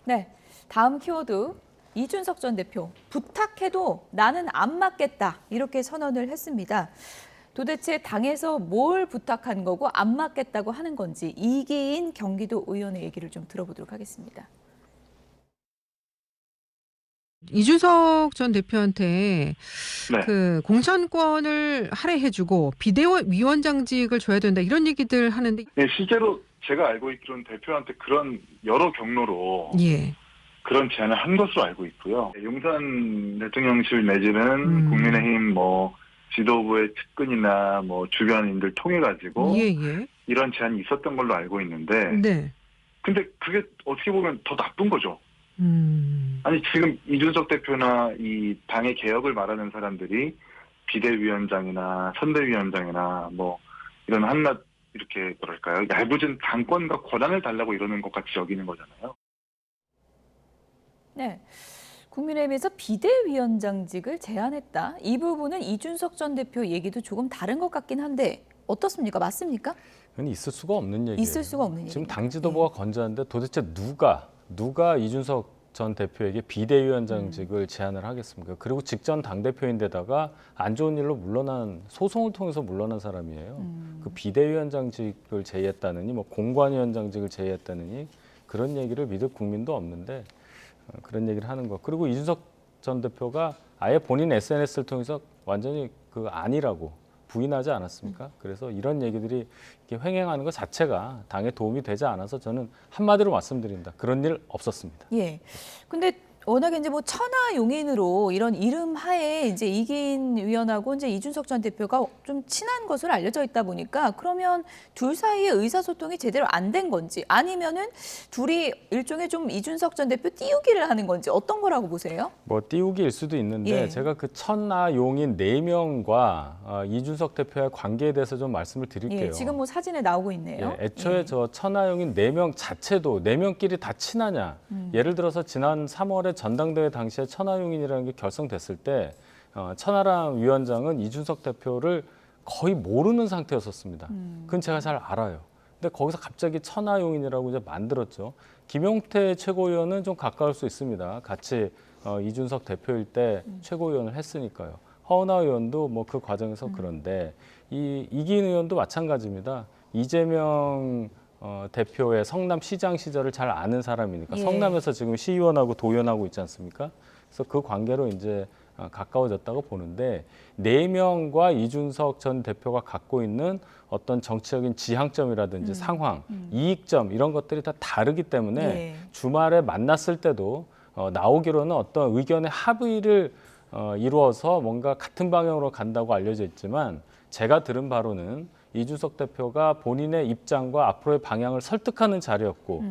네, 다음 키워드 이준석 전 대표 부탁해도 나는 안 맞겠다 이렇게 선언을 했습니다. 도대체 당에서 뭘 부탁한 거고 안 맞겠다고 하는 건지 이기인 경기도 의원의 얘기를 좀 들어보도록 하겠습니다. 이준석 전 대표한테 네. 그 공천권을 할애해주고 비대위원장직을 줘야 된다 이런 얘기들 하는데 네, 실제로 제가 알고 있기로는 대표한테 그런 여러 경로로 예. 그런 제안을 한 것으로 알고 있고요. 용산 대통령실 내지는 국민의힘 지도부의 측근이나 주변인들 통해 가지고 예. 이런 제안이 있었던 걸로 알고 있는데, 네. 근데 그게 어떻게 보면 더 나쁜 거죠. 아니 지금 이준석 대표나 이 당의 개혁을 말하는 사람들이 비대위원장이나 선대위원장이나 이런 한낱 이렇게 뭐랄까요, 얄궂은 당권과 권한을 달라고 이러는 것 같이 여기는 거잖아요. 네, 국민의힘에서 비대위원장직을 제안했다. 이 부분은 이준석 전 대표 얘기도 조금 다른 것 같긴 한데 어떻습니까? 맞습니까? 그건 있을 수가 없는 얘기예요. 있을 수가 없는 지금 얘기입니다. 당 지도부가 건재한데 도대체 누가 이준석 전 대표에게 비대위원장직을 제안을 하겠습니까? 그리고 직전 당대표인데다가 안 좋은 일로 물러난, 소송을 통해서 물러난 사람이에요. 그 비대위원장직을 제의했다느니 공관위원장직을 제의했다느니 그런 얘기를 믿을 국민도 없는데 그런 얘기를 하는 거. 그리고 이준석 전 대표가 아예 본인 SNS를 통해서 완전히 그 아니라고 부인하지 않았습니까? 그래서 이런 얘기들이 이렇게 횡행하는 것 자체가 당에 도움이 되지 않아서 저는 한마디로 말씀드립니다. 그런 일 없었습니다. 예. 근데 워낙에 이제 천하용인으로 이런 이름 하에 이제 이기인 의원하고 이제 이준석 전 대표가 좀 친한 것으로 알려져 있다 보니까 그러면 둘 사이의 의사소통이 제대로 안 된 건지 아니면은 둘이 일종의 좀 이준석 전 대표 띄우기를 하는 건지 어떤 거라고 보세요? 띄우기일 수도 있는데 예. 제가 그 천하용인 4명과 이준석 대표의 관계에 대해서 좀 말씀을 드릴게요. 예, 지금 사진에 나오고 있네요. 예, 애초에 저 천하용인 4명 자체도 4명끼리 다 친하냐. 예를 들어서 지난 3월에 전당대회 당시에 천하용인이라는 게 결성됐을 때 천하람 위원장은 이준석 대표를 거의 모르는 상태였었습니다. 그건 제가 잘 알아요. 근데 거기서 갑자기 천하용인이라고 이제 만들었죠. 김용태 최고위원은 좀 가까울 수 있습니다. 같이 이준석 대표일 때 최고위원을 했으니까요. 허은하 의원도 그 과정에서 그런데 이기인 의원도 마찬가지입니다. 이재명 대표의 성남 시장 시절을 잘 아는 사람이니까 예. 성남에서 지금 시의원하고 도의원하고 있지 않습니까? 그래서 그 관계로 이제 가까워졌다고 보는데 4명과 이준석 전 대표가 갖고 있는 어떤 정치적인 지향점이라든지 상황, 이익점 이런 것들이 다 다르기 때문에 예. 주말에 만났을 때도 나오기로는 어떤 의견의 합의를 이루어서 뭔가 같은 방향으로 간다고 알려져 있지만 제가 들은 바로는 이준석 대표가 본인의 입장과 앞으로의 방향을 설득하는 자리였고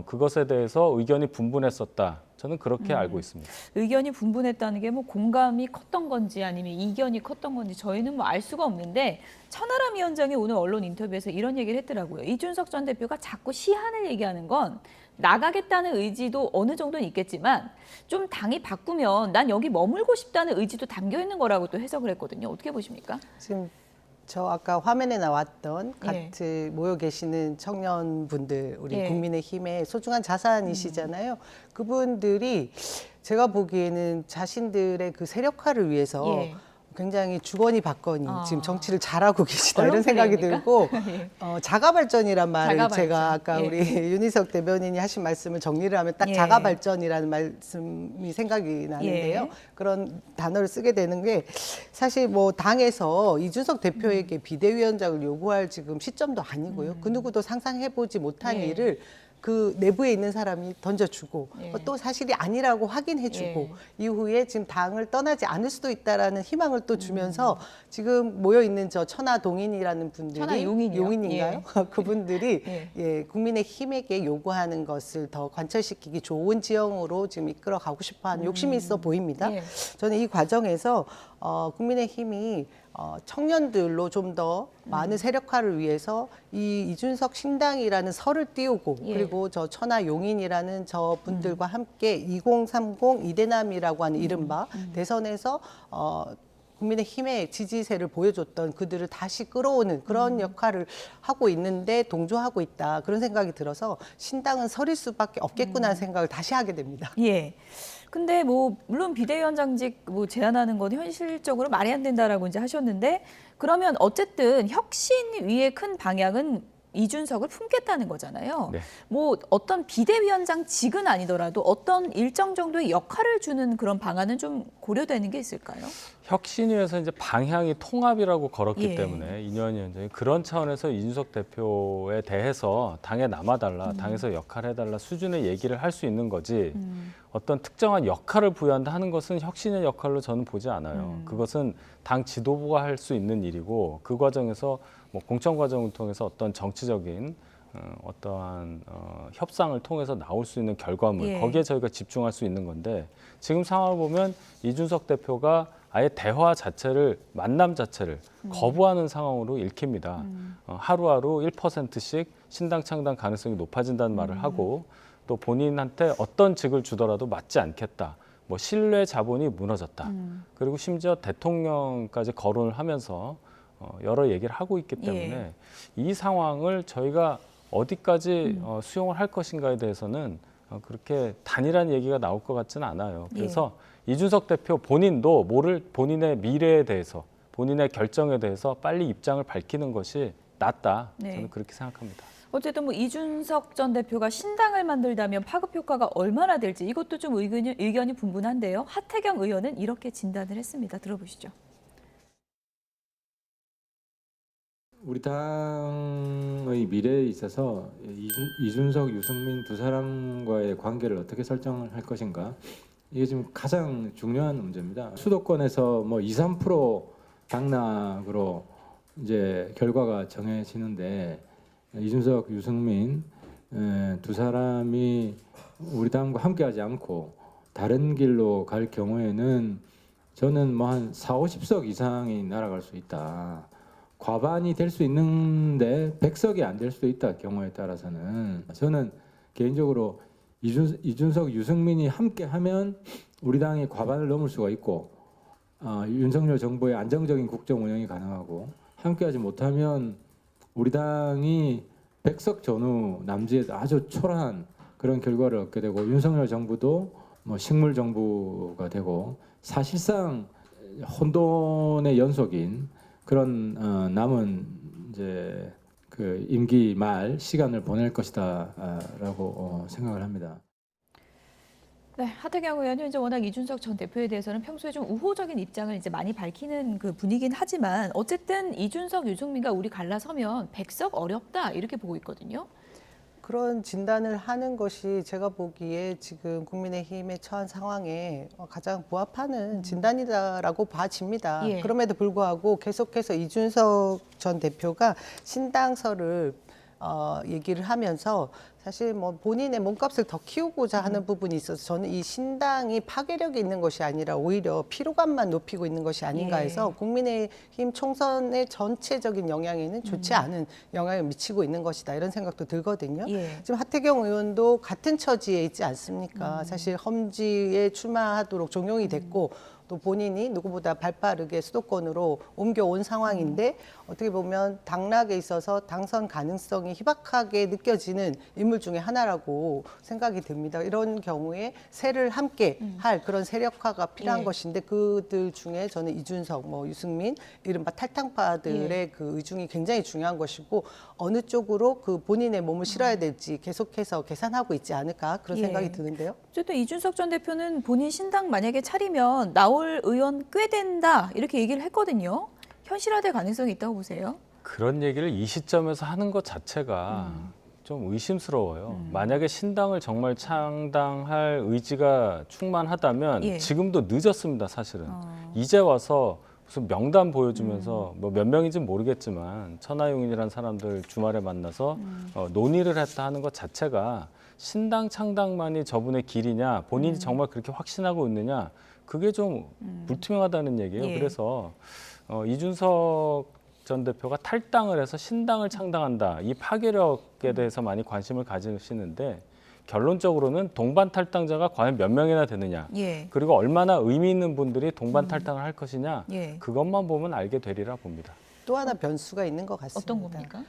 그것에 대해서 의견이 분분했었다. 저는 그렇게 알고 있습니다. 의견이 분분했다는 게 공감이 컸던 건지 아니면 이견이 컸던 건지 저희는 알 수가 없는데 천하람 위원장이 오늘 언론 인터뷰에서 이런 얘기를 했더라고요. 이준석 전 대표가 자꾸 시한을 얘기하는 건 나가겠다는 의지도 어느 정도는 있겠지만 좀 당이 바꾸면 난 여기 머물고 싶다는 의지도 담겨 있는 거라고 또 해석을 했거든요. 어떻게 보십니까? 지금 저 아까 화면에 나왔던 예. 같이 모여 계시는 청년분들, 우리 예. 국민의힘의 소중한 자산이시잖아요. 그분들이 제가 보기에는 자신들의 그 세력화를 위해서 예. 굉장히 주거니 받거니 지금 정치를 잘하고 계시다 이런 언론 생각이 플레이입니까? 들고 예. 자가발전이란 말을 자가발전. 제가 아까 예. 우리 윤희석 대변인이 하신 말씀을 정리를 하면 딱 예. 자가발전이라는 말씀이 생각이 나는데요. 예. 그런 단어를 쓰게 되는 게 사실 당에서 이준석 대표에게 비대위원장을 요구할 지금 시점도 아니고요. 그 누구도 상상해보지 못한 예. 일을 그 내부에 있는 사람이 던져주고 예. 또 사실이 아니라고 확인해주고 이후에 지금 당을 떠나지 않을 수도 있다라는 희망을 또 주면서 지금 모여 있는 저 천하동인이라는 분들이 천하용인이요? 용인인가요? 그분들이 예. 국민의힘에게 요구하는 것을 더 관철시키기 좋은 지형으로 지금 이끌어 가고 싶어하는 욕심이 있어 보입니다. 예. 저는 이 과정에서 국민의힘이 청년들로 좀 더 많은 세력화를 위해서 이 이준석 신당이라는 설을 띄우고 예. 그리고 저 천하용인이라는 저 분들과 함께 2030 이대남이라고 하는 이른바 대선에서 국민의힘의 지지세를 보여줬던 그들을 다시 끌어오는 그런 역할을 하고 있는데 동조하고 있다. 그런 생각이 들어서 신당은 서릴 수밖에 없겠구나 하는 생각을 다시 하게 됩니다. 예. 근데 뭐 물론 비대위원장직 뭐 제안하는 건 현실적으로 말이 안 된다라고 이제 하셨는데 그러면 어쨌든 혁신위의 큰 방향은 이준석을 품겠다는 거잖아요. 네. 뭐 어떤 비대위원장직은 아니더라도 어떤 일정 정도의 역할을 주는 그런 방안은 좀 고려되는 게 있을까요? 혁신위에서 이제 방향이 통합이라고 걸었기 예. 때문에 이념 위원장이 그런 차원에서 이준석 대표에 대해서 당에 남아달라, 당에서 역할을 해달라 수준의 얘기를 할 수 있는 거지 어떤 특정한 역할을 부여한다 하는 것은 혁신의 역할로 저는 보지 않아요. 그것은 당 지도부가 할 수 있는 일이고 그 과정에서 뭐 공천 과정을 통해서 어떤 정치적인 어떠한 협상을 통해서 나올 수 있는 결과물 예. 거기에 저희가 집중할 수 있는 건데 지금 상황을 보면 이준석 대표가 아예 대화 자체를 만남 자체를 거부하는 상황으로 읽힙니다. 하루하루 1%씩 신당 창당 가능성이 높아진다는 말을 하고 또 본인한테 어떤 직을 주더라도 맞지 않겠다. 뭐 신뢰 자본이 무너졌다. 그리고 심지어 대통령까지 거론을 하면서 여러 얘기를 하고 있기 때문에 예. 이 상황을 저희가 어디까지 수용을 할 것인가에 대해서는 그렇게 단일한 얘기가 나올 것 같지는 않아요. 그래서 이준석 대표 본인도 본인의 미래에 대해서 본인의 결정에 대해서 빨리 입장을 밝히는 것이 낫다. 네. 저는 그렇게 생각합니다. 어쨌든 뭐 이준석 전 대표가 신당을 만들다면 파급 효과가 얼마나 될지 이것도 좀 의견이 분분한데요. 하태경 의원은 이렇게 진단을 했습니다. 들어보시죠. 우리 당의 미래에 있어서 이준석, 유승민 두 사람과의 관계를 어떻게 설정할 것인가 이게 지금 가장 중요한 문제입니다. 수도권에서 뭐 2, 3% 당락으로 이제 결과가 정해지는데 이준석, 유승민 두 사람이 우리 당과 함께하지 않고 다른 길로 갈 경우에는 저는 뭐 한 4, 50석 이상이 날아갈 수 있다. 과반이 될 수 있는데 100석이 안 될 수도 있다. 경우에 따라서는 저는 개인적으로 이준석, 유승민이 함께하면 우리 당이 과반을 넘을 수가 있고 윤석열 정부의 안정적인 국정 운영이 가능하고 함께하지 못하면 우리 당이 100석 전후 남지에 아주 초라한 그런 결과를 얻게 되고 윤석열 정부도 뭐 식물 정부가 되고 사실상 혼돈의 연속인 그런 남은 이제 그 임기 말 시간을 보낼 것이다라고 생각을 합니다. 네, 하태경 의원은 이제 워낙 이준석 전 대표에 대해서는 평소에 좀 우호적인 입장을 이제 많이 밝히는 그 분이긴 하지만 어쨌든 이준석, 유승민과 우리 갈라서면 100석 어렵다 이렇게 보고 있거든요. 그런 진단을 하는 것이 제가 보기에 지금 국민의힘에 처한 상황에 가장 부합하는 진단이다라고 봐집니다. 예. 그럼에도 불구하고 계속해서 이준석 전 대표가 신당설을 얘기를 하면서 사실 뭐 본인의 몸값을 더 키우고자 하는 부분이 있어서 저는 이 신당이 파괴력이 있는 것이 아니라 오히려 피로감만 높이고 있는 것이 아닌가 해서 국민의힘 총선의 전체적인 영향에는 좋지 않은 영향을 미치고 있는 것이다 이런 생각도 들거든요. 예. 지금 하태경 의원도 같은 처지에 있지 않습니까? 사실 험지에 출마하도록 종용이 됐고 또 본인이 누구보다 발빠르게 수도권으로 옮겨온 상황인데 어떻게 보면 당락에 있어서 당선 가능성이 희박하게 느껴지는 인물 중에 하나라고 생각이 듭니다. 이런 경우에 세를 함께 할 그런 세력화가 필요한 예. 것인데 그들 중에 저는 이준석, 뭐 유승민, 이른바 탈당파들의 그 의중이 굉장히 중요한 것이고 어느 쪽으로 그 본인의 몸을 실어야 될지 계속해서 계산하고 있지 않을까 그런 예. 생각이 드는데요. 어쨌든 이준석 전 대표는 본인 신당 만약에 차리면 나올 의원 꽤 된다 이렇게 얘기를 했거든요. 현실화될 가능성이 있다고 보세요? 그런 얘기를 이 시점에서 하는 것 자체가 좀 의심스러워요. 만약에 신당을 정말 창당할 의지가 충만하다면 예. 지금도 늦었습니다, 사실은. 이제 와서 무슨 명단 보여주면서 뭐 몇 명인지는 모르겠지만 천하용인이라는 사람들 주말에 만나서 논의를 했다 하는 것 자체가 신당 창당만이 저분의 길이냐 본인이 정말 그렇게 확신하고 있느냐 그게 좀 불투명하다는 얘기예요. 예. 그래서 이준석 전 대표가 탈당을 해서 신당을 창당한다. 이 파괴력에 대해서 많이 관심을 가지시는데 결론적으로는 동반 탈당자가 과연 몇 명이나 되느냐, 예. 그리고 얼마나 의미 있는 분들이 동반 탈당을 할 것이냐, 예. 그것만 보면 알게 되리라 봅니다. 또 하나 변수가 있는 것 같습니다. 어떤 겁니까?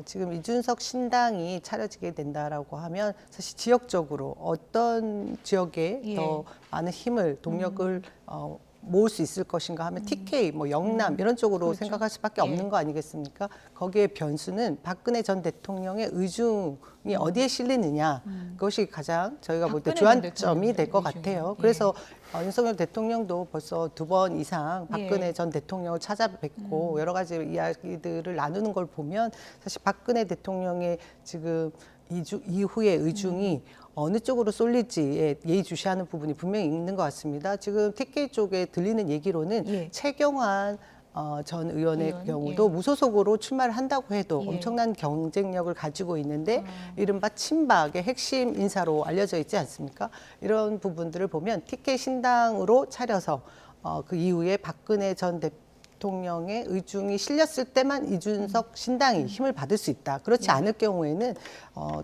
지금 이준석 신당이 차려지게 된다라고 하면 사실 지역적으로 어떤 지역에 예. 더 많은 힘을 동력을 모을 수 있을 것인가 하면 TK, 뭐 영남 이런 쪽으로 그렇죠. 생각할 수밖에 예. 없는 거 아니겠습니까? 거기에 변수는 박근혜 전 대통령의 의중이 어디에 실리느냐 그것이 가장 저희가 볼 때 박근혜 전 주안점이 될 것 대통령의 같아요. 의중. 그래서 윤석열 대통령도 벌써 2번 이상 박근혜 예. 전 대통령을 찾아뵙고 여러 가지 이야기들을 나누는 걸 보면 사실 박근혜 대통령의 지금 이후의 의중이 어느 쪽으로 쏠릴지에 예의주시하는 부분이 분명히 있는 것 같습니다. 지금 TK 쪽에 들리는 얘기로는 예. 최경환 전 의원의 의원, 경우도 예. 무소속으로 출마를 한다고 해도 예. 엄청난 경쟁력을 가지고 있는데 이른바 친박의 핵심 인사로 알려져 있지 않습니까? 이런 부분들을 보면 TK 신당으로 차려서 그 이후에 박근혜 전 대통령의 의중이 실렸을 때만 이준석 신당이 힘을 받을 수 있다. 그렇지 않을 경우에는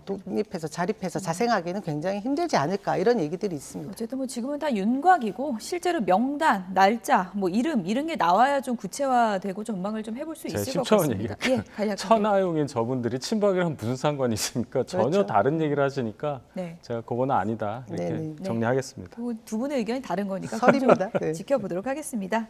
독립해서 자립해서 자생하기는 굉장히 힘들지 않을까 이런 얘기들이 있습니다. 어쨌든 뭐 지금은 다 윤곽이고 실제로 명단, 날짜, 뭐 이름 이런 게 나와야 좀 구체화되고 전망을 좀 해볼 수 제가 있을 것 10초 원 같습니다. 얘기할게요. 예, 간략하게. 천하용인 저분들이 친박이랑 무슨 상관이 있습니까? 전혀 그렇죠. 다른 얘기를 하시니까 네. 제가 그거는 아니다 이렇게 네네. 정리하겠습니다. 두 분의 의견이 다른 거니까 설입니다. 네. 지켜보도록 하겠습니다.